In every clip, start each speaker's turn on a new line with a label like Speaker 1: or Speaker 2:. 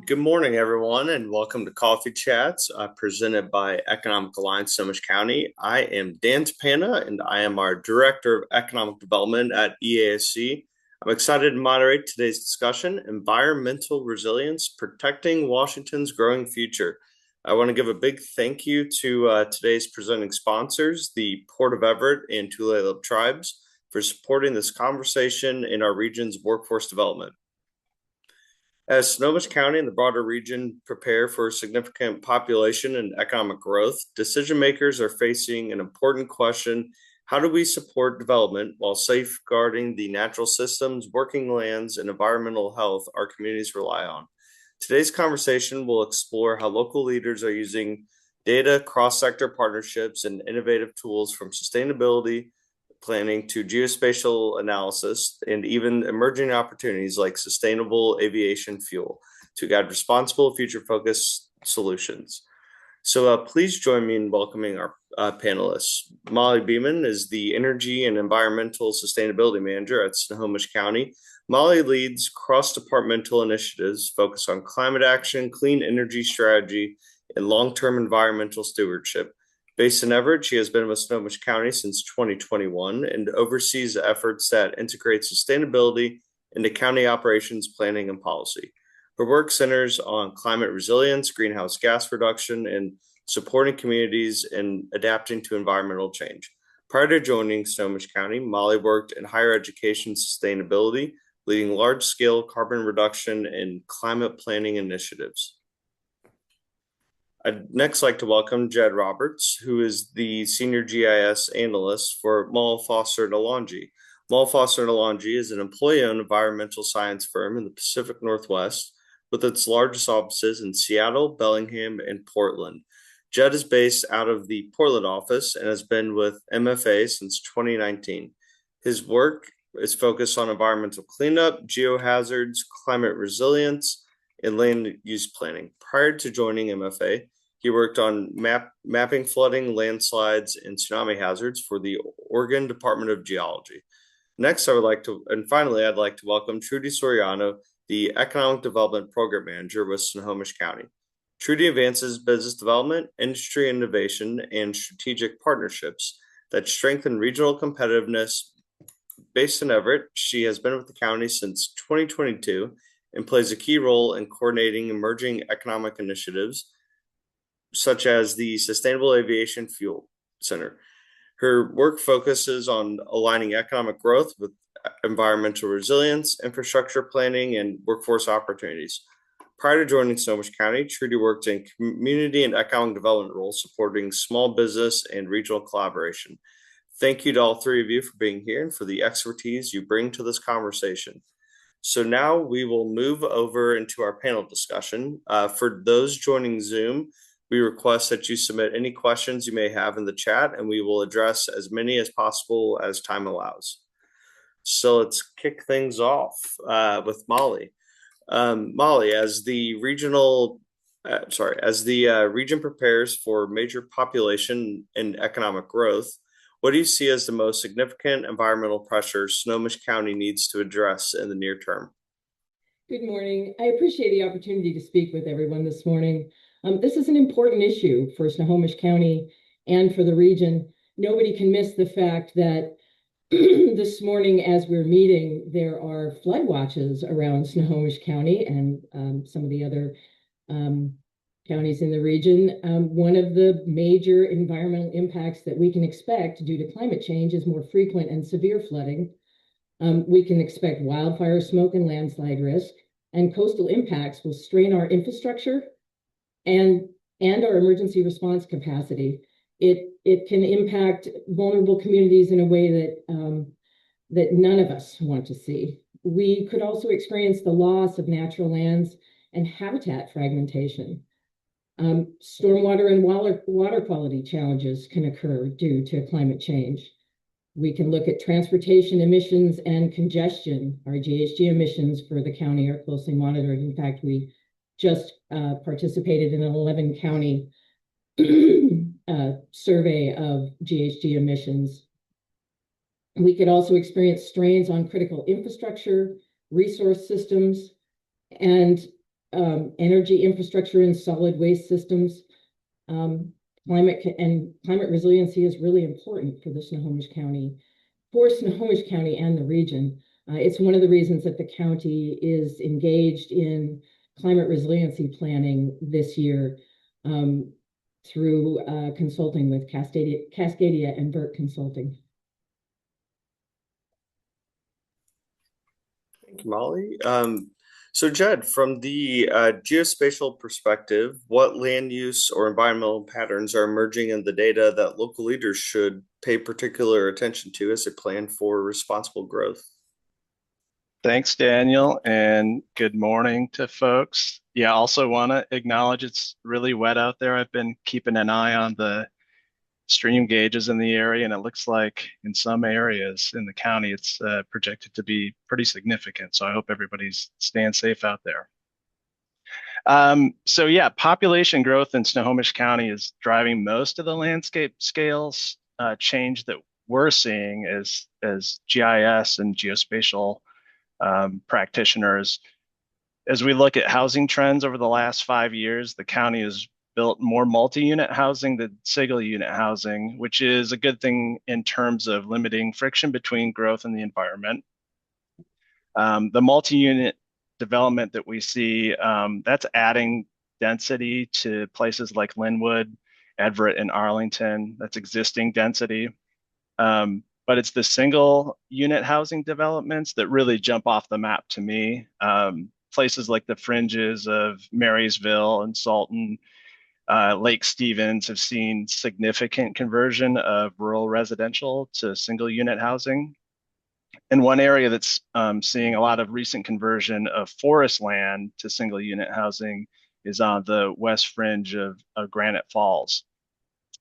Speaker 1: Good morning, everyone, and welcome to Coffee Chats presented by Economic Alliance Snohomish County. I am Dan Tapana, and I am our Director of Economic Development at EASC. I'm excited to moderate today's discussion, Environmental Resilience, Protecting Washington's Growing Future. I want to give a big thank you to today's presenting sponsors, the Port of Everett and Tulalip Tribes, for supporting this conversation in our region's workforce development. As Snohomish County and the broader region prepare for significant population and economic growth, decision makers are facing an important question: how do we support development while safeguarding the natural systems, working lands, and environmental health our communities rely on? Today's conversation will explore how local leaders are using data, cross-sector partnerships, and innovative tools from sustainability planning to geospatial analysis and even emerging opportunities like sustainable aviation fuel to guide responsible, future-focused solutions. So please join me in welcoming our panelists. Molly Beeman is the Energy and Environmental Sustainability Manager at Snohomish County. Molly leads cross-departmental initiatives focused on climate action, clean energy strategy, and long-term environmental stewardship. Based in Everett, she has been with Snohomish County since 2021 and oversees efforts that integrate sustainability into county operations planning and policy. Her work centers on climate resilience, greenhouse gas reduction, and supporting communities in adapting to environmental change. Prior to joining Snohomish County, Molly worked in higher education sustainability, leading large-scale carbon reduction and climate planning initiatives. I'd next like to welcome Jed Roberts, who is the Senior GIS Analyst for Mull, Foster & Alonji. Mull, Foster & Alonji is an employee-owned environmental science firm in the Pacific Northwest, with its largest offices in Seattle, Bellingham, and Portland. Jed is based out of the Portland office and has been with MFA since 2019. His work is focused on environmental cleanup, geohazards, climate resilience, and land use planning. Prior to joining MFA, he worked on mapping flooding, landslides, and tsunami hazards for the Oregon Department of Geology. Next, I'd like to welcome Trudy Soriano, the Economic Development Program Manager with Snohomish County. Trudy advances business development, industry innovation, and strategic partnerships that strengthen regional competitiveness. Based in Everett, she has been with the county since 2022 and plays a key role in coordinating emerging economic initiatives such as the Sustainable Aviation Fuel Center. Her work focuses on aligning economic growth with environmental resilience, infrastructure planning, and workforce opportunities. Prior to joining Snohomish County, Trudy worked in community and economic development roles supporting small business and regional collaboration. Thank you to all three of you for being here and for the expertise you bring to this conversation. So now we will move over into our panel discussion. For those joining Zoom, we request that you submit any questions you may have in the chat, and we will address as many as possible as time allows. So let's kick things off with Molly. Molly, as the region prepares for major population and economic growth, what do you see as the most significant environmental pressures Snohomish County needs to address in the near term?
Speaker 2: Good morning. I appreciate the opportunity to speak with everyone this morning. This is an important issue for Snohomish County and for the region. Nobody can miss the fact that this morning as we're meeting, there are flood watches around Snohomish County and some of the other counties in the region. One of the major environmental impacts that we can expect due to climate change is more frequent and severe flooding. We can expect wildfire smoke and landslide risk, and coastal impacts will strain our infrastructure and our emergency response capacity. It can impact vulnerable communities in a way that none of us want to see. We could also experience the loss of natural lands and habitat fragmentation. Stormwater and water quality challenges can occur due to climate change. We can look at transportation emissions and congestion. Our GHG emissions for the county are closely monitored. In fact, we just participated in an 11-county survey of GHG emissions. We could also experience strains on critical infrastructure, resource systems, and energy infrastructure and solid waste systems. Um, climate resiliency is really important for Snohomish County and the region. It's one of the reasons that the county is engaged in climate resiliency planning this year through consulting with Cascadia and Burt Consulting.
Speaker 1: Thank you, Molly. So Jed, from the geospatial perspective, what land use or environmental patterns are emerging in the data that local leaders should pay particular attention to as they plan for responsible growth?
Speaker 3: Thanks, Daniel, and good morning to folks. Yeah, also want to acknowledge it's really wet out there. I've been keeping an eye on the stream gauges in the area, and it looks like in some areas in the county, it's projected to be pretty significant. So I hope everybody's staying safe out there. So yeah, population growth in Snohomish County is driving most of the landscape scales change that we're seeing as GIS and geospatial practitioners. As we look at housing trends over the last 5 years, the county has built more multi-unit housing than single-unit housing, which is a good thing in terms of limiting friction between growth and the environment. The multi-unit development that we see, that's adding density to places like Linwood, Everett, and Arlington. That's existing density. But it's the single unit housing developments that really jump off the map to me. Places like the fringes of Marysville and Salton, Lake Stevens have seen significant conversion of rural residential to single unit housing. And one area that's seeing a lot of recent conversion of forest land to single unit housing is on the west fringe of Granite Falls.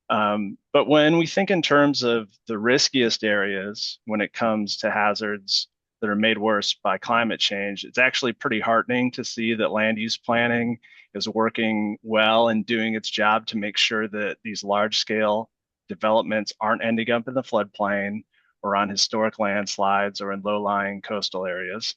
Speaker 3: But when we think in terms of the riskiest areas when it comes to hazards that are made worse by climate change, it's actually pretty heartening to see that land use planning is working well and doing its job to make sure that these large scale developments aren't ending up in the floodplain or on historic landslides or in low-lying coastal areas.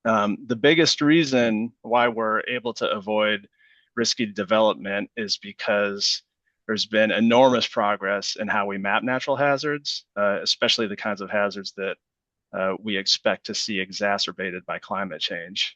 Speaker 3: The biggest reason why we're able to avoid risky development is because there's been enormous progress in how we map natural hazards, especially the kinds of hazards that we expect to see exacerbated by climate change.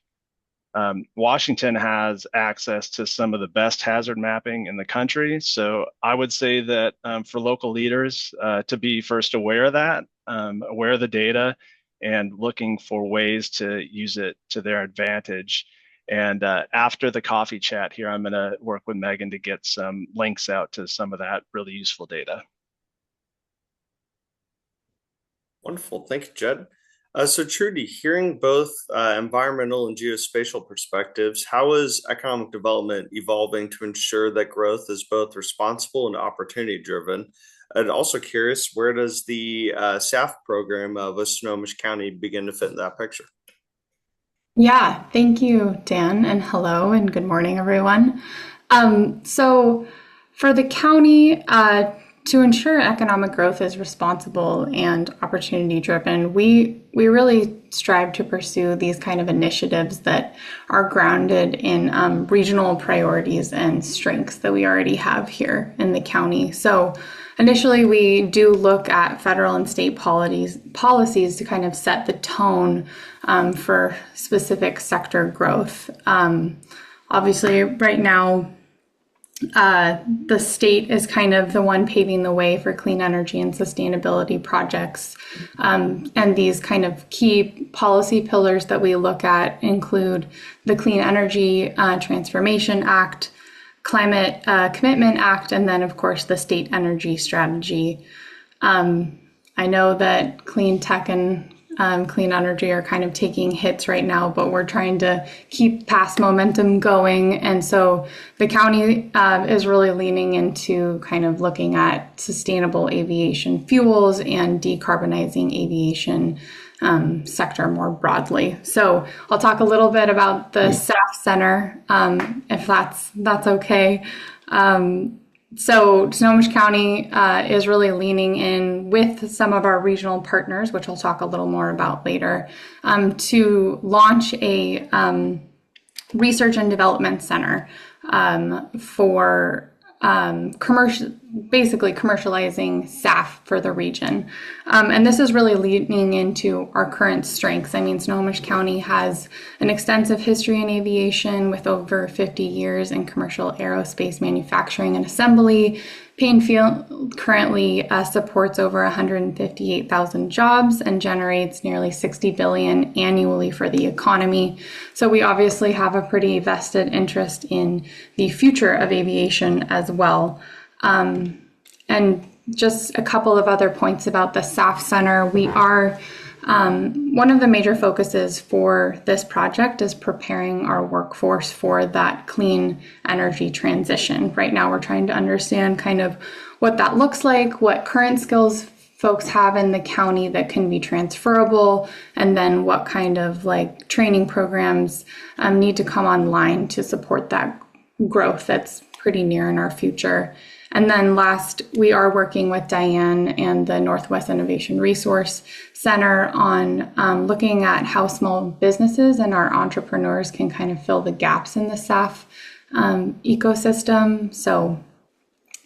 Speaker 3: Washington has access to some of the best hazard mapping in the country. So I would say that for local leaders to be first aware of that, aware of the data, and looking for ways to use it to their advantage. And after the coffee chat here, I'm going to work with Megan to get some links out to some of that really useful data.
Speaker 1: Wonderful. Thank you, Jed. So Trudy, hearing both environmental and geospatial perspectives, how is economic development evolving to ensure that growth is both responsible and opportunity driven? And also curious, where does the SAF program of Snohomish County begin to fit in that picture?
Speaker 4: Yeah, thank you, Dan, and hello, and good morning, everyone. So for the county, to ensure economic growth is responsible and opportunity driven, we really strive to pursue these kind of initiatives that are grounded in regional priorities and strengths that we already have here in the county. So initially, we do look at federal and state policies to kind of set the tone for specific sector growth. Obviously, right now, the state is kind of the one paving the way for clean energy and sustainability projects. And these kind of key policy pillars that we look at include the Clean Energy Transformation Act, Climate Commitment Act, and then, of course, the State Energy Strategy. I know that clean tech and clean energy are kind of taking hits right now, but we're trying to keep past momentum going. And so the county is really leaning into kind of looking at sustainable aviation fuels and decarbonizing aviation sector more broadly. So I'll talk a little bit about the SAF Center, if that's okay. So Snohomish County is really leaning in with some of our regional partners, which I'll talk a little more about later, to launch a research and development center for basically commercializing SAF for the region. And this is really leaning into our current strengths. I mean, Snohomish County has an extensive history in aviation with over 50 years in commercial aerospace manufacturing and assembly. Painfield currently supports over 158,000 jobs and generates nearly $60 billion annually for the economy. So we obviously have a pretty vested interest in the future of aviation as well. And just a couple of other points about the SAF Center. We are one of the major focuses for this project is preparing our workforce for that clean energy transition. Right now, we're trying to understand kind of what that looks like, what current skills folks have in the county that can be transferable, and then what kind of like training programs need to come online to support that growth that's pretty near in our future. And then last, we are working with Diane and the Northwest Innovation Resource Center on looking at how small businesses and our entrepreneurs can kind of fill the gaps in the SAF ecosystem. So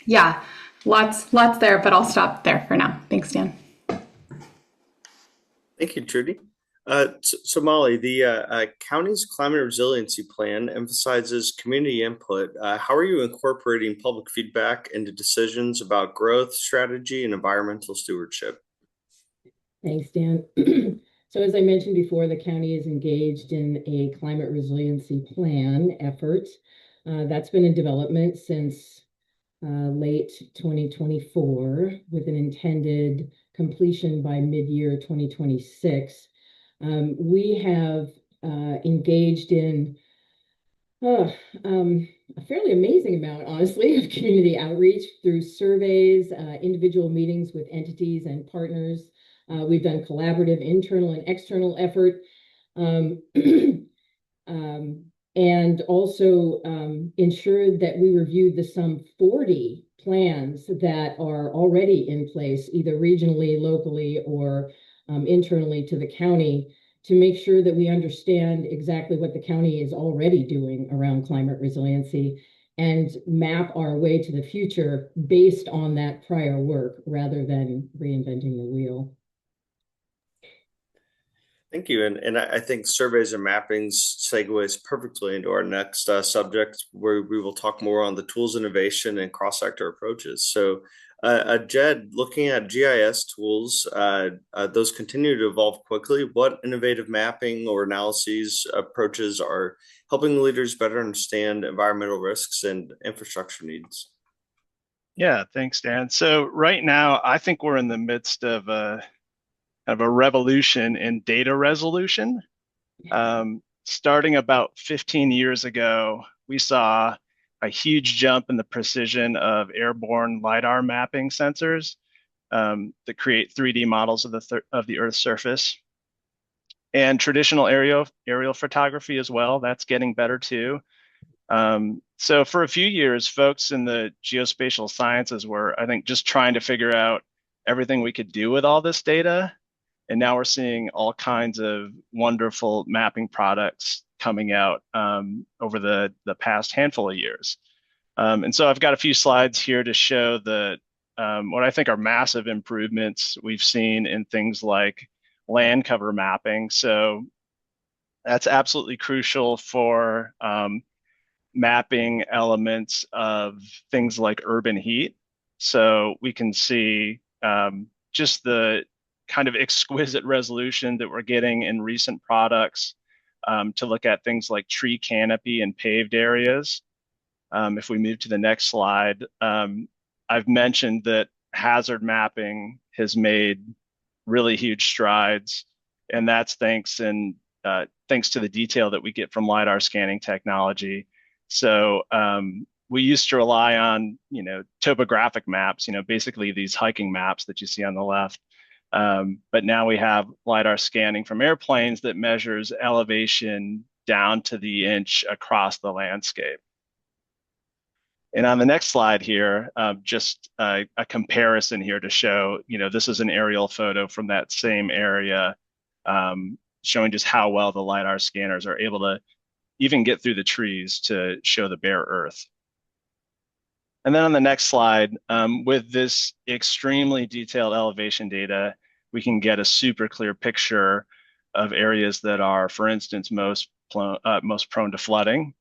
Speaker 4: yeah, lots there, but I'll stop there for now. Thanks, Dan.
Speaker 1: Thank you, Trudy. So Molly, the county's climate resiliency plan emphasizes community input. How are you incorporating public feedback into decisions about growth, strategy, and environmental stewardship?
Speaker 2: Thanks, Dan. So as I mentioned before, the county is engaged in a climate resiliency plan effort. That's been in development since late 2024 with an intended completion by mid-year 2026. We have engaged in a fairly amazing amount, honestly, of community outreach through surveys, individual meetings with entities and partners. We've done collaborative internal and external effort, and also ensured that we reviewed the some 40 plans that are already in place, either regionally, locally, or internally to the county, to make sure that we understand exactly what the county is already doing around climate resiliency and map our way to the future based on that prior work rather than reinventing the wheel.
Speaker 1: Thank you. And I think surveys and mappings segues perfectly into our next subject, where we will talk more on the tools innovation and cross-sector approaches. So, Jed, looking at GIS tools, those continue to evolve quickly. What innovative mapping or analyses approaches are helping leaders better understand environmental risks and infrastructure needs?
Speaker 3: Yeah, thanks, Dan. So right now, I think we're in the midst of a revolution in data resolution. Starting about 15 years ago, we saw a huge jump in the precision of airborne LiDAR mapping sensors that create 3D models of the Earth's surface. And traditional aerial photography as well, that's getting better too. So for a few years, folks in the geospatial sciences were, I think, just trying to figure out everything we could do with all this data. And now we're seeing all kinds of wonderful mapping products coming out over the past handful of years. And so I've got a few slides here to show what I think are massive improvements we've seen in things like land cover mapping. So that's absolutely crucial for mapping elements of things like urban heat. So we can see just the kind of exquisite resolution that we're getting in recent products to look at things like tree canopy and paved areas. If we move to the next slide, I've mentioned that hazard mapping has made really huge strides, and that's thanks to the detail that we get from LiDAR scanning technology. So we used to rely on, topographic maps, basically these hiking maps that you see on the left. But now we have LiDAR scanning from airplanes that measures elevation down to the inch across the landscape. And on the next slide here, just a comparison here to show, this is an aerial photo from that same area, showing just how well the LiDAR scanners are able to even get through the trees to show the bare earth. And then on the next slide, with this extremely detailed elevation data, we can get a super clear picture of areas that are, for instance, most prone to flooding.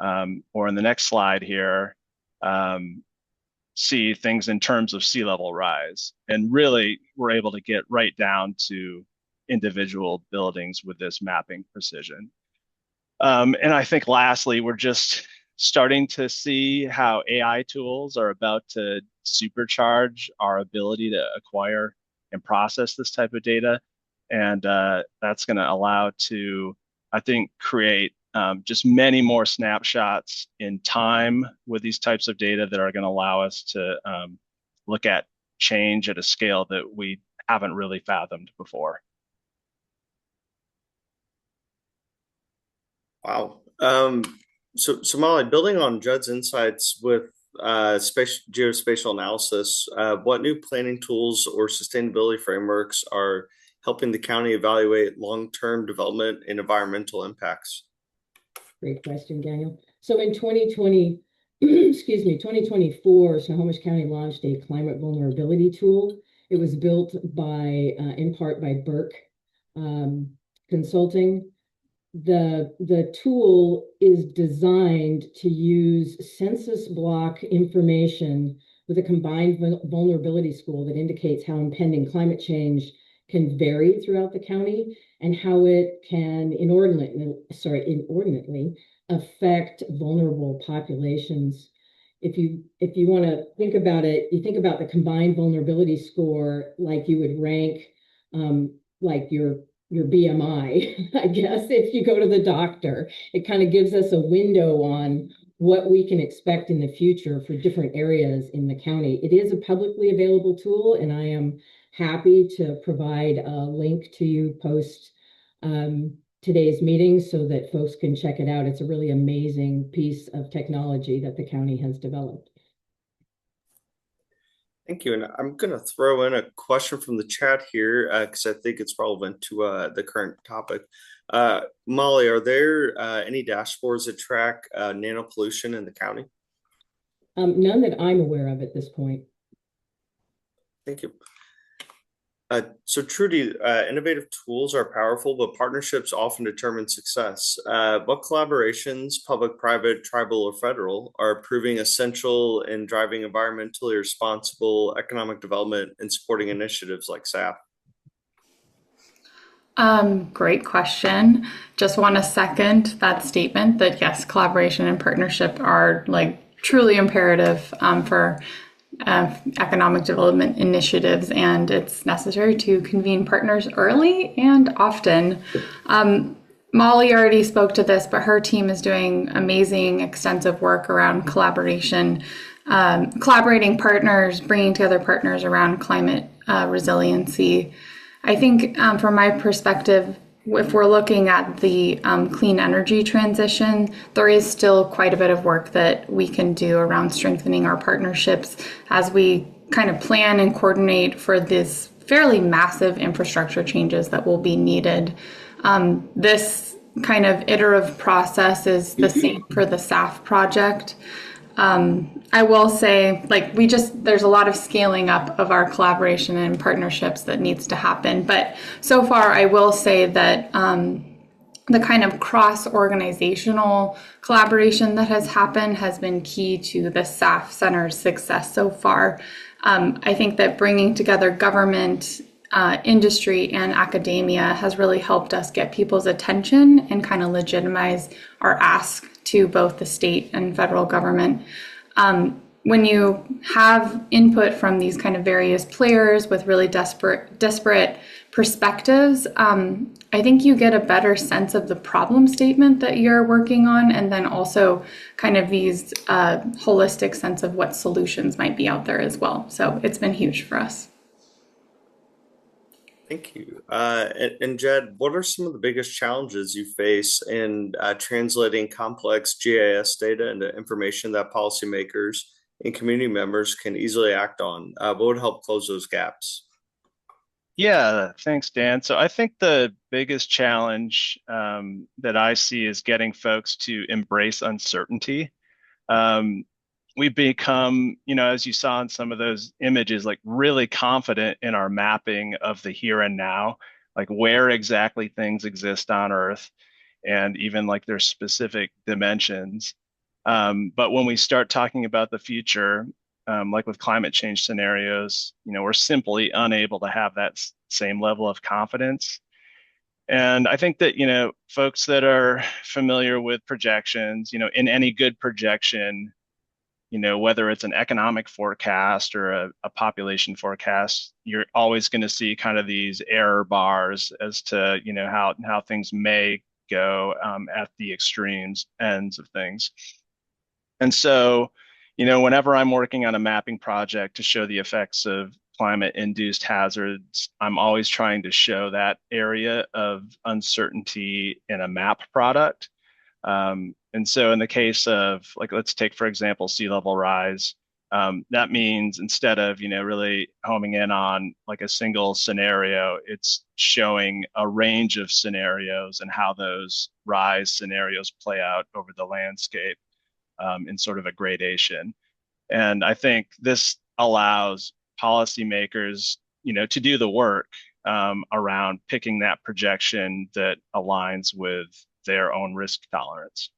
Speaker 3: Or in the next slide here, see things in terms of sea level rise. And really, we're able to get right down to individual buildings with this mapping precision. And I think lastly, we're just starting to see how AI tools are about to supercharge our ability to acquire and process this type of data. And that's going to allow to, I think, create just many more snapshots in time with these types of data that are going to allow us to look at change at a scale that we haven't really fathomed before.
Speaker 1: Wow. So Molly, building on Judd's insights with geospatial analysis, what new planning tools or sustainability frameworks are helping the county evaluate long-term development and environmental impacts?
Speaker 2: Great question, Daniel. So in 2020, excuse me, 2024, Snohomish County launched a climate vulnerability tool. It was built by, in part by Burke Consulting. The tool is designed to use census block information with a combined vulnerability score that indicates how impending climate change can vary throughout the county and how it can inordinately affect vulnerable populations. If you want to think about it, you think about the combined vulnerability score like you would rank like your BMI, I guess, if you go to the doctor. It kind of gives us a window on what we can expect in the future for different areas in the county. It is a publicly available tool, and I am happy to provide a link to you post today's meeting so that folks can check it out. It's a really amazing piece of technology that the county has developed.
Speaker 1: Thank you. And I'm going to throw in a question from the chat here because I think it's relevant to the current topic. Molly, are there any dashboards that track nano pollution in the county?
Speaker 2: None that I'm aware of at this point.
Speaker 1: Thank you. So Trudy, innovative tools are powerful, but partnerships often determine success. What collaborations, public, private, tribal, or federal, are proving essential in driving environmentally responsible economic development and supporting initiatives like SAF?
Speaker 4: Great question. Just want to second that statement that yes, collaboration and partnership are like truly imperative for economic development initiatives, and it's necessary to convene partners early and often. Molly already spoke to this, but her team is doing amazing, extensive work around collaboration, collaborating partners, bringing together partners around climate resiliency. I think from my perspective, if we're looking at the clean energy transition, there is still quite a bit of work that we can do around strengthening our partnerships as we kind of plan and coordinate for this fairly massive infrastructure changes that will be needed. This kind of iterative process is the same for the SAF project. I will say, like, there's a lot of scaling up of our collaboration and partnerships that needs to happen. But so far, I will say that the kind of cross-organizational collaboration that has happened has been key to the SAF Center's success so far. I think that bringing together government, industry, and academia has really helped us get people's attention and kind of legitimize our ask to both the state and federal government. When you have input from these kind of various players with really disparate perspectives, I think you get a better sense of the problem statement that you're working on, and then also kind of these holistic sense of what solutions might be out there as well. So it's been huge for us.
Speaker 1: Thank you. And Jed, what are some of the biggest challenges you face in translating complex GIS data into information that policymakers and community members can easily act on? What would help close those gaps?
Speaker 3: Yeah, thanks, Dan. So I think the biggest challenge that I see is getting folks to embrace uncertainty. We've become, as you saw in some of those images, like really confident in our mapping of the here and now, like where exactly things exist on Earth, and even like their specific dimensions. But when we start talking about the future, like with climate change scenarios, we're simply unable to have that same level of confidence. And I think that, folks that are familiar with projections, in any good projection, whether it's an economic forecast or a population forecast, you're always going to see kind of these error bars as to, how things may go at the extremes ends of things. And so, whenever I'm working on a mapping project to show the effects of climate-induced hazards, I'm always trying to show that area of uncertainty in a map product. And so in the case of, like, let's take, for example, sea level rise, that means instead of, really homing in on like a single scenario, it's showing a range of scenarios and how those rise scenarios play out over the landscape in sort of a gradation. And I think this allows policymakers, to do the work around picking that projection that aligns with their own risk tolerance.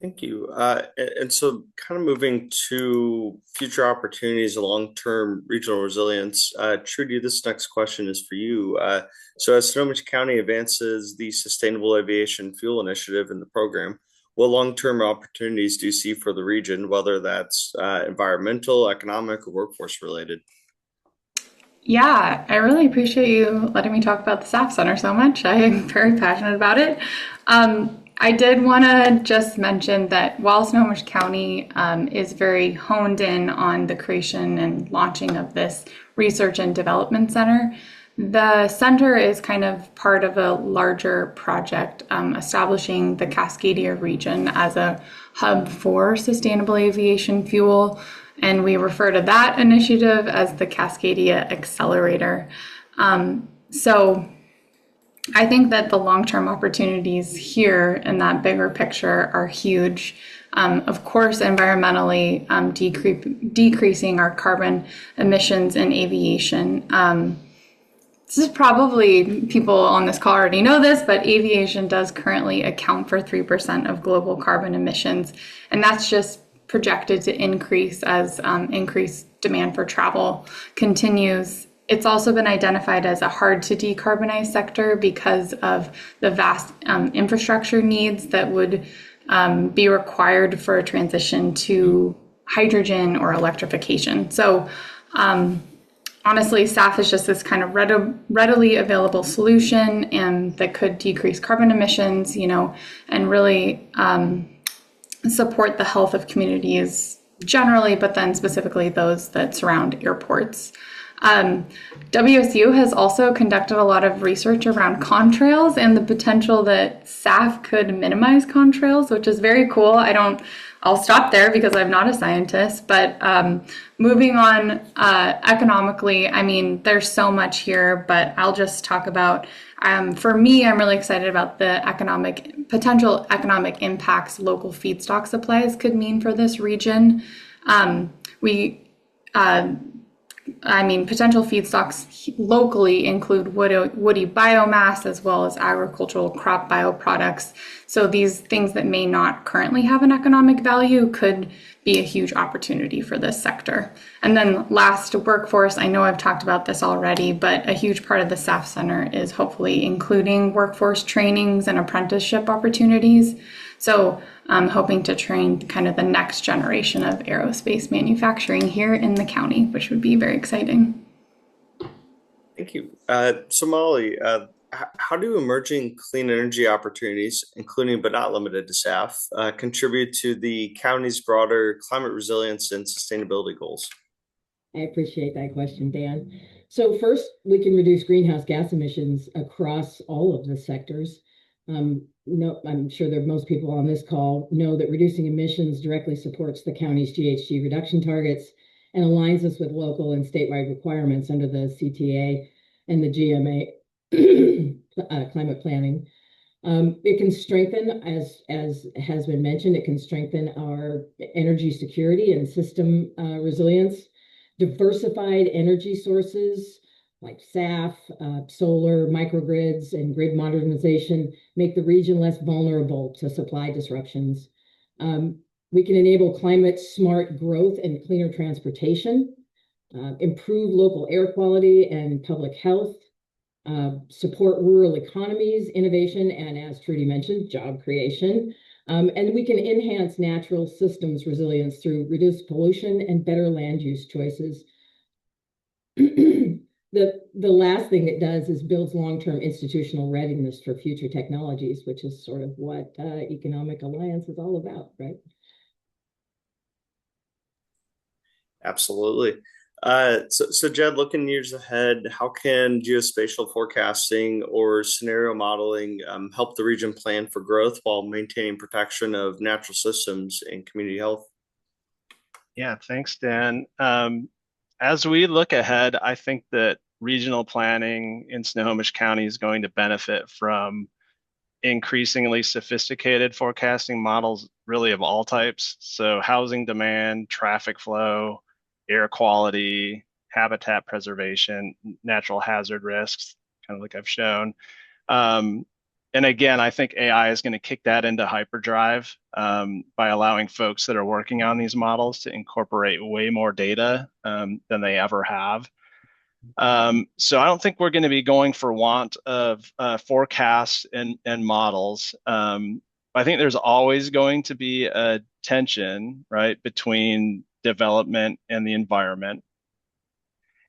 Speaker 1: Thank you. And so kind of moving to future opportunities and long-term regional resilience, Trudy, this next question is for you. So as Snohomish County advances the Sustainable Aviation Fuel initiative in the program, what long-term opportunities do you see for the region, whether that's environmental, economic, or workforce related?
Speaker 4: Yeah, I really appreciate you letting me talk about the SAF Center so much. I am very passionate about it. I did want to just mention that while Snohomish County is very honed in on the creation and launching of this research and development center, the center is kind of part of a larger project establishing the Cascadia region as a hub for sustainable aviation fuel. And we refer to that initiative as the Cascadia Accelerator. So I think that the long-term opportunities here in that bigger picture are huge. Of course, environmentally, decreasing our carbon emissions in aviation. This is probably, people on this call already know this, but aviation does currently account for 3% of global carbon emissions. And that's just projected to increase as increased demand for travel continues. It's also been identified as a hard to decarbonize sector because of the vast infrastructure needs that would be required for a transition to hydrogen or electrification. So honestly, SAF is just this kind of readily available solution and that could decrease carbon emissions, and really support the health of communities generally, but then specifically those that surround airports. WSU has also conducted a lot of research around contrails and the potential that SAF could minimize contrails, which is very cool. I'll stop there because I'm not a scientist, but moving on economically, I mean, there's so much here, but I'll just talk about, for me, I'm really excited about the potential economic impacts local feedstock supplies could mean for this region. Potential feedstocks locally include woody biomass as well as agricultural crop bioproducts. So these things that may not currently have an economic value could be a huge opportunity for this sector. And then last, workforce. I know I've talked about this already, but a huge part of the SAF Center is hopefully including workforce trainings and apprenticeship opportunities. So I'm hoping to train kind of the next generation of aerospace manufacturing here in the county, which would be very exciting.
Speaker 1: Thank you. So Molly, how do emerging clean energy opportunities, including but not limited to SAF, contribute to the county's broader climate resilience and sustainability goals?
Speaker 2: I appreciate that question, Dan. So first, we can reduce greenhouse gas emissions across all of the sectors. No, I'm sure that most people on this call know that reducing emissions directly supports the county's GHG reduction targets and aligns us with local and statewide requirements under the CTA and the climate planning. It can strengthen, as has been mentioned, it can strengthen our energy security and system resilience. Diversified energy sources like SAF, solar, microgrids, and grid modernization make the region less vulnerable to supply disruptions. We can enable climate smart growth and cleaner transportation, improve local air quality and public health, support rural economies, innovation, and as Trudy mentioned, job creation. And we can enhance natural systems resilience through reduced pollution and better land use choices. The last thing it does is builds long-term institutional readiness for future technologies, which is sort of what Economic Alliance is all about, right?
Speaker 1: Absolutely. So Jed, looking years ahead, how can geospatial forecasting or scenario modeling help the region plan for growth while maintaining protection of natural systems and community health?
Speaker 3: Yeah, thanks, Dan. As we look ahead, I think that regional planning in Snohomish County is going to benefit from increasingly sophisticated forecasting models, really of all types. So housing demand, traffic flow, air quality, habitat preservation, natural hazard risks, kind of like I've shown. And again, I think AI is going to kick that into hyperdrive by allowing folks that are working on these models to incorporate way more data than they ever have. So I don't think we're going to be going for want of forecasts and models. I think there's always going to be a tension, right, between development and the environment.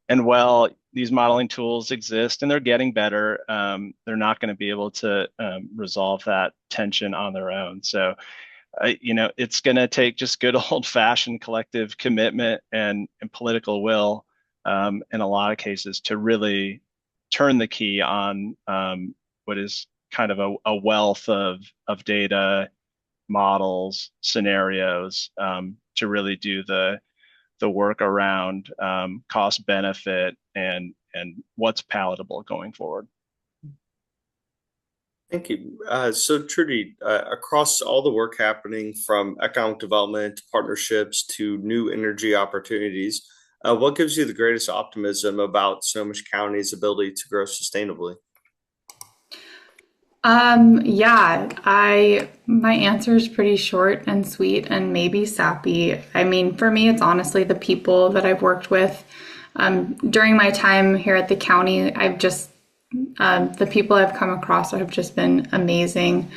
Speaker 3: And while these modeling tools exist and they're getting better, they're not going to be able to resolve that tension on their own. So, it's going to take just good old-fashioned collective commitment and political will in a lot of cases to really turn the key on what is kind of a wealth of data, models, scenarios to really do the work around cost benefit and what's palatable going forward.
Speaker 1: Thank you. So Trudy, across all the work happening from economic development, partnerships to new energy opportunities, what gives you the greatest optimism about Snohomish County's ability to grow sustainably?
Speaker 4: Yeah, my answer is pretty short and sweet and maybe sappy. I mean, for me, it's honestly the people that I've worked with. During my time here at the county, the people I've come across have just been amazing.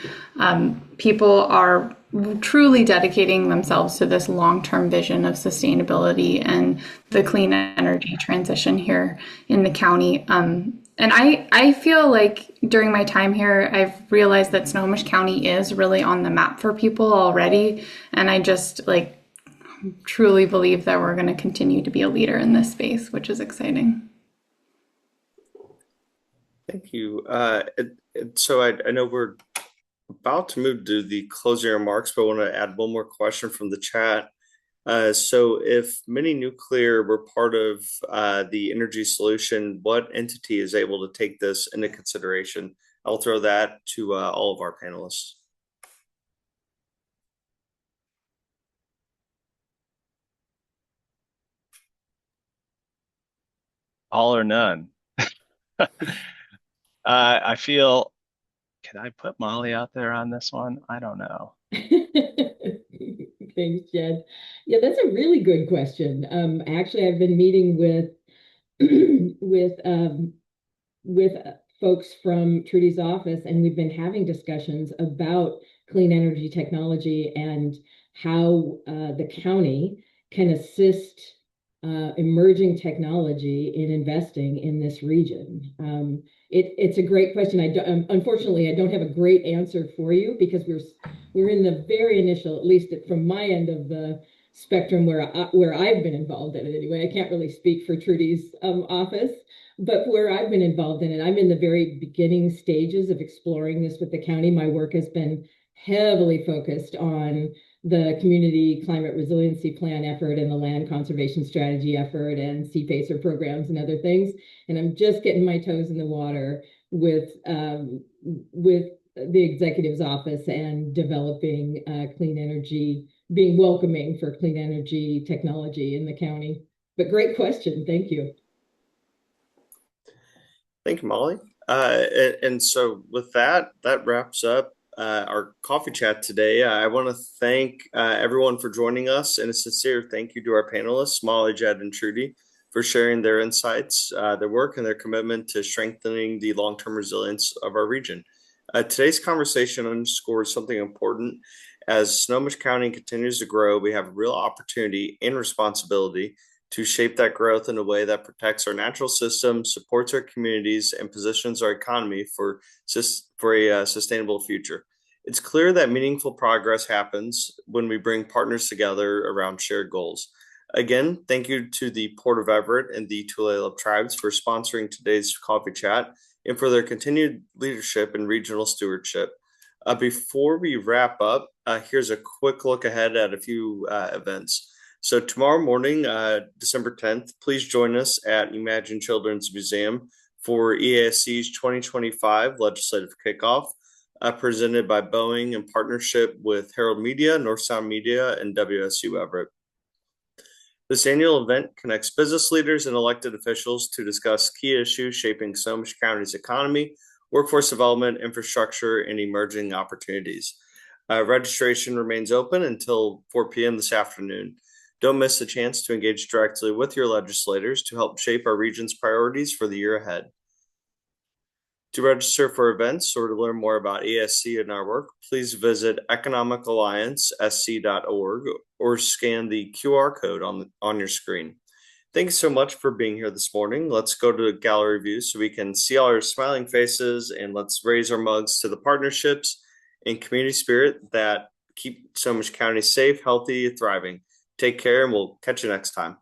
Speaker 4: People are truly dedicating themselves to this long-term vision of sustainability and the clean energy transition here in the county. And I feel like during my time here, I've realized that Snohomish County is really on the map for people already. And I just truly believe that we're going to continue to be a leader in this space, which is exciting.
Speaker 1: Thank you. So I know we're about to move to the closing remarks, but I want to add one more question from the chat. So if mini nuclear were part of the energy solution, what entity is able to take this into consideration? I'll throw that to all of our panelists.
Speaker 3: All or none. I feel, can I put Molly out there on this one? I don't know.
Speaker 2: Thanks, Jed. Yeah, that's a really good question. Actually, I've been meeting with with folks from Trudy's office, and we've been having discussions about clean energy technology and how the county can assist emerging technology in investing in this region. It's a great question. Unfortunately, I don't have a great answer for you because we're in the very initial, at least from my end of the spectrum where I've been involved in it anyway. I can't really speak for Trudy's office, but where I've been involved in it, I'm in the very beginning stages of exploring this with the county. My work has been heavily focused on the community climate resiliency plan effort and the land conservation strategy effort and sea pacer programs and other things. And I'm just getting my toes in the water with the executive's office and developing clean energy, being welcoming for clean energy technology in the county. But great question. Thank you.
Speaker 1: Thank you, Molly. And so with that, that wraps up our coffee chat today. I want to thank everyone for joining us, and a sincere thank you to our panelists, Molly, Jed, and Trudy, for sharing their insights, their work, and their commitment to strengthening the long-term resilience of our region. Today's conversation underscores something important. As Snohomish County continues to grow, we have a real opportunity and responsibility to shape that growth in a way that protects our natural system, supports our communities, and positions our economy for a sustainable future. It's clear that meaningful progress happens when we bring partners together around shared goals. Again, thank you to the Port of Everett and the Tulalip tribes for sponsoring today's coffee chat and for their continued leadership and regional stewardship. Before we wrap up, here's a quick look ahead at a few events. So tomorrow morning, December 10th, please join us at Imagine Children's Museum for EASC's 2025 legislative kickoff, presented by Boeing in partnership with Herald Media, North Sound Media, and WSU Everett. This annual event connects business leaders and elected officials to discuss key issues shaping Snohomish County's economy, workforce development, infrastructure, and emerging opportunities. Registration remains open until 4 p.m. this afternoon. Don't miss the chance to engage directly with your legislators to help shape our region's priorities for the year ahead. To register for events or to learn more about ESC and our work, please visit economicalliancesc.org or scan the QR code on your screen. Thank you so much for being here this morning. Let's go to gallery view so we can see all your smiling faces, and let's raise our mugs to the partnerships and community spirit that keep Snohomish County safe, healthy, thriving. Take care, and we'll catch you next time.